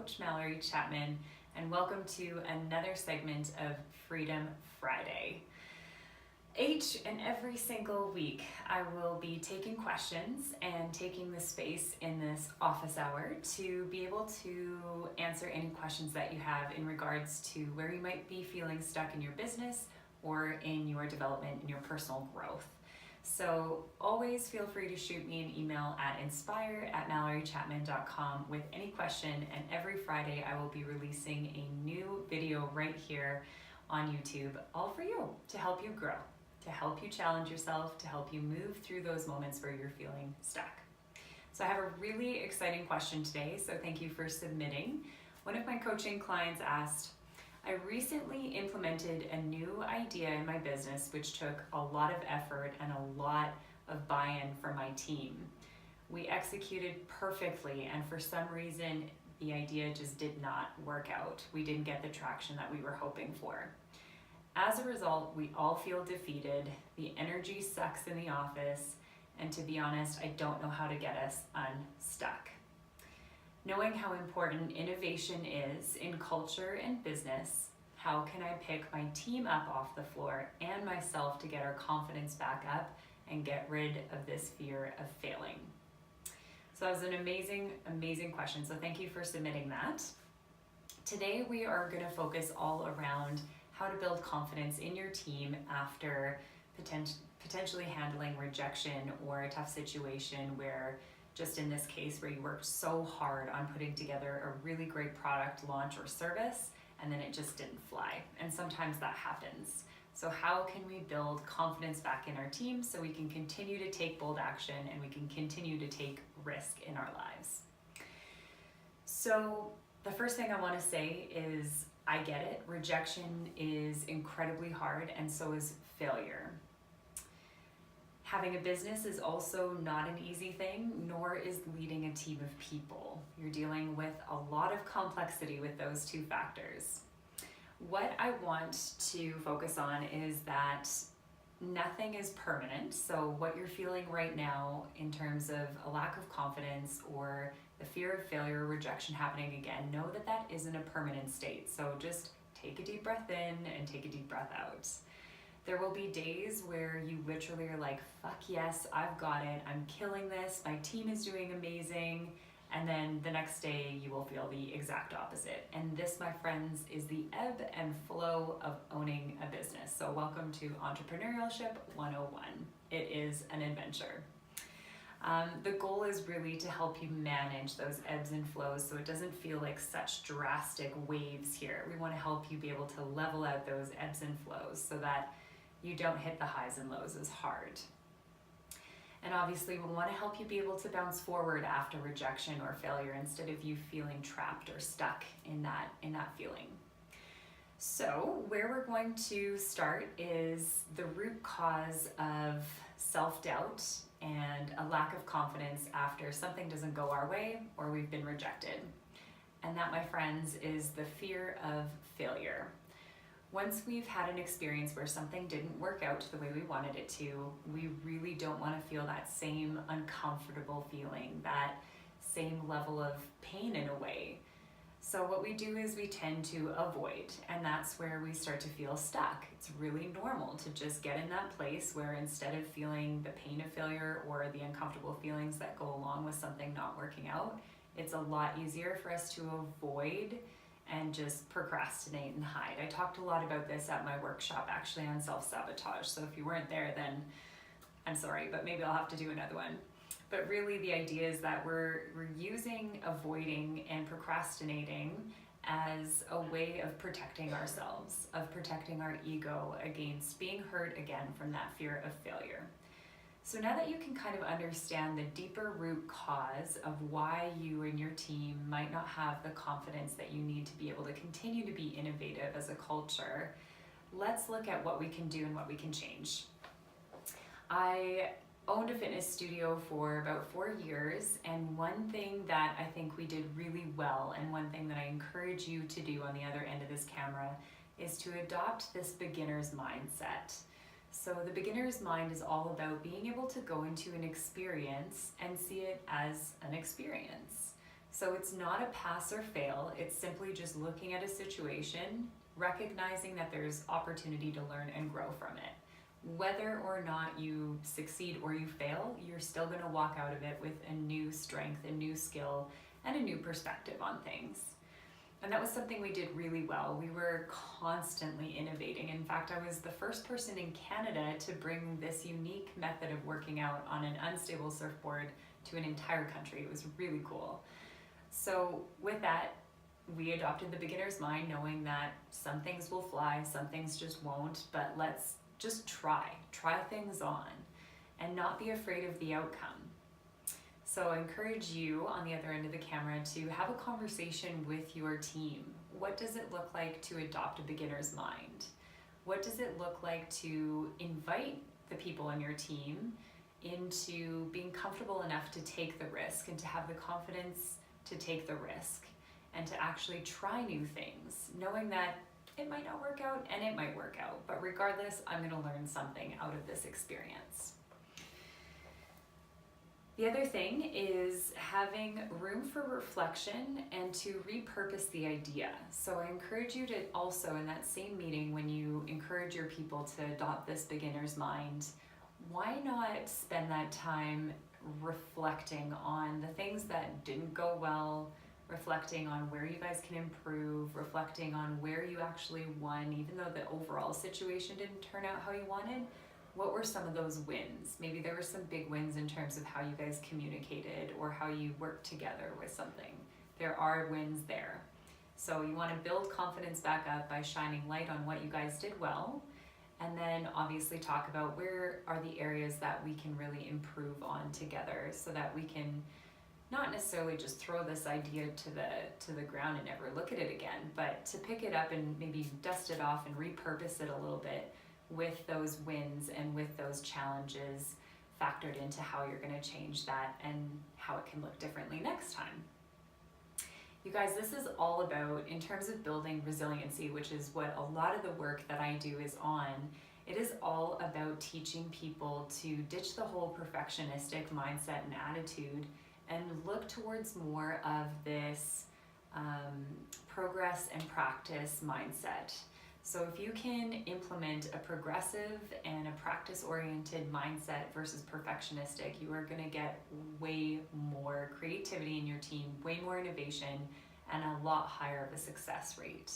coach, Mallory Chapman, and welcome to another segment of Freedom Friday. Each and every single week, I will be taking questions and taking the space in this office hour to be able to answer any questions that you have in regards to where you might be feeling stuck in your business or in your development, in your personal growth. So always feel free to shoot me an email at inspire@mallorychapman.com with any question, and every Friday I will be releasing a new video right here on YouTube, all for you, to help you grow, to help you challenge yourself, to help you move through those moments where you're feeling stuck. So I have a really exciting question today, so thank you for submitting. One of my coaching clients asked, I recently implemented a new idea in my business which took a lot of effort and a lot of buy-in from my team. We executed perfectly, and for some reason the idea just did not work out. We didn't get the traction that we were hoping for. As a result, we all feel defeated, the energy sucks in the office, and to be honest, I don't know how to get us unstuck. Knowing how important innovation is in culture and business, how can I pick my team up off the floor and myself to get our confidence back up and get rid of this fear of failing? So that was an amazing question. So thank you for submitting that. Today we are going to focus all around how to build confidence in your team after potentially handling rejection or a tough situation where, just in this case, where you worked so hard on putting together a really great product launch or service and then it just didn't fly. And sometimes that happens. So how can we build confidence back in our team so we can continue to take bold action and we can continue to take risk in our lives? So the first thing I want to say is I get it. Rejection is incredibly hard, and so is failure. Having a business is also not an easy thing, nor is leading a team of people. You're dealing with a lot of complexity with those two factors. What I want to focus on is that nothing is permanent. So what you're feeling right now in terms of a lack of confidence or the fear of failure or rejection happening again, know that that isn't a permanent state. So just take a deep breath in and take a deep breath out. There will be days where you literally are like, fuck yes, I've got it, I'm killing this, my team is doing amazing, and then the next day you will feel the exact opposite. And this, my friends, is the ebb and flow of owning a business. So welcome to Entrepreneurship 101. It is an adventure. The goal is really to help you manage those ebbs and flows so it doesn't feel like such drastic waves here. We want to help you be able to level out those ebbs and flows so that you don't hit the highs and lows as hard. And obviously we want to help you be able to bounce forward after rejection or failure instead of you feeling trapped or stuck in that feeling. So where we're going to start is the root cause of self-doubt and a lack of confidence after something doesn't go our way or we've been rejected. And that, my friends, is the fear of failure. Once we've had an experience where something didn't work out the way we wanted it to, we really don't want to feel that same uncomfortable feeling, that same level of pain in a way. So what we do is we tend to avoid, and that's where we start to feel stuck. It's really normal to just get in that place where instead of feeling the pain of failure or the uncomfortable feelings that go along with something not working out, it's a lot easier for us to avoid and just procrastinate and hide. I talked a lot about this at my workshop actually on self-sabotage. So if you weren't there, then I'm sorry, but maybe I'll have to do another one. But really the idea is that we're using avoiding and procrastinating as a way of protecting ourselves, of protecting our ego against being hurt again from that fear of failure. So now that you can kind of understand the deeper root cause of why you and your team might not have the confidence that you need to be able to continue to be innovative as a culture, let's look at what we can do and what we can change. I owned a fitness studio for about 4 years, and one thing that I think we did really well, and one thing that I encourage you to do on the other end of this camera, is to adopt this beginner's mindset. So the beginner's mind is all about being able to go into an experience and see it as an experience. So it's not a pass or fail, it's simply just looking at a situation, recognizing that there's opportunity to learn and grow from it. Whether or not you succeed or you fail, you're still going to walk out of it with a new strength, a new skill, and a new perspective on things. And that was something we did really well. We were constantly innovating. In fact, I was the first person in Canada to bring this unique method of working out on an unstable surfboard to an entire country. It was really cool. So with that, we adopted the beginner's mind, knowing that some things will fly, some things just won't, but let's just try things on and not be afraid of the outcome. So I encourage you on the other end of the camera to have a conversation with your team. What does it look like to adopt a beginner's mind? What does it look like to invite the people in your team into being comfortable enough to take the risk and to have the confidence to take the risk and to actually try new things, knowing that it might not work out and it might work out, but regardless, I'm going to learn something out of this experience. The other thing is having room for reflection and to repurpose the idea. So I encourage you to also, in that same meeting, when you encourage your people to adopt this beginner's mind, why not spend that time reflecting on the things that didn't go well, reflecting on where you guys can improve, reflecting on where you actually won, even though the overall situation didn't turn out how you wanted. What were some of those wins? Maybe there were some big wins in terms of how you guys communicated or how you worked together with something. There are wins there. So you want to build confidence back up by shining light on what you guys did well, and then obviously talk about where are the areas that we can really improve on together so that we can not necessarily just throw this idea to the ground and never look at it again, but to pick it up and maybe dust it off and repurpose it a little bit with those wins and with those challenges factored into how you're going to change that and how it can look differently next time. You guys, this is all about, in terms of building resiliency, which is what a lot of the work that I do is on, it is all about teaching people to ditch the whole perfectionistic mindset and attitude and look towards more of this progress and practice mindset. So if you can implement a progressive and a practice-oriented mindset versus perfectionistic, you are going to get way more creativity in your team, way more innovation, and a lot higher of a success rate.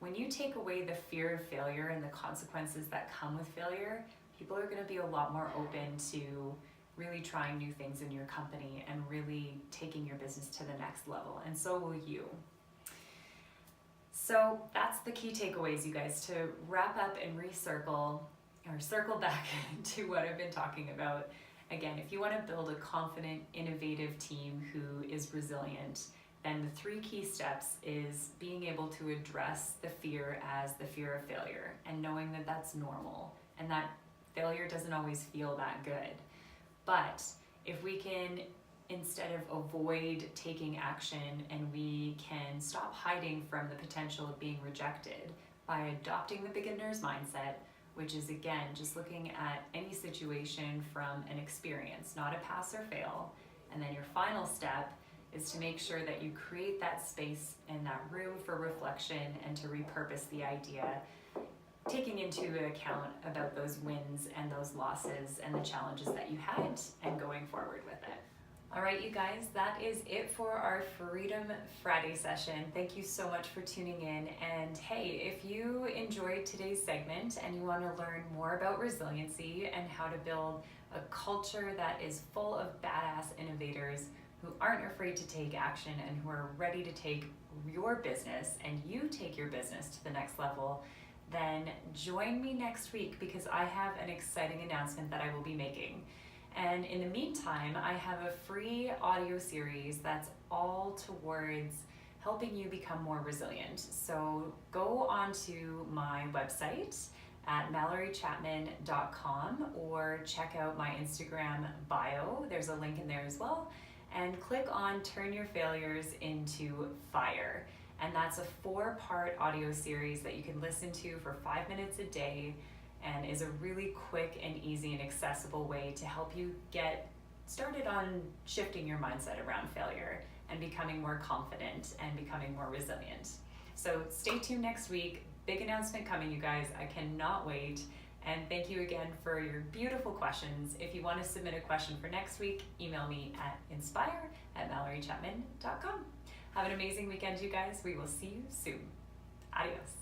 When you take away the fear of failure and the consequences that come with failure, people are going to be a lot more open to really trying new things in your company and really taking your business to the next level, and so will you. So that's the key takeaways, you guys, to wrap up and circle back to what I've been talking about. Again, if you want to build a confident, innovative team who is resilient, then the 3 key steps is being able to address the fear as the fear of failure and knowing that that's normal and that failure doesn't always feel that good. But if we can, instead of avoid taking action, and we can stop hiding from the potential of being rejected by adopting the beginner's mindset, which is again just looking at any situation from an experience, not a pass or fail. And then your final step is to make sure that you create that space and that room for reflection and to repurpose the idea, taking into account about those wins and those losses and the challenges that you had and going forward with it. All right, you guys, that is it for our Freedom Friday session. Thank you so much for tuning in. And hey, if you enjoyed today's segment and you want to learn more about resiliency and how to build a culture that is full of badass innovators who aren't afraid to take action and who are ready to take your business and you take your business to the next level, then join me next week because I have an exciting announcement that I will be making. And in the meantime, I have a free audio series that's all towards helping you become more resilient. So go onto my website at mallorychapman.com or check out my Instagram bio. There's a link in there as well. And click on Turn Your Failures into Fire. And that's a 4-part audio series that you can listen to for 5 minutes a day and is a really quick and easy and accessible way to help you get started on shifting your mindset around failure and becoming more confident and becoming more resilient. So stay tuned next week. Big announcement coming, you guys. I cannot wait. And thank you again for your beautiful questions. If you want to submit a question for next week, email me at inspire@mallorychapman.com. Have an amazing weekend, you guys. We will see you soon. Adios.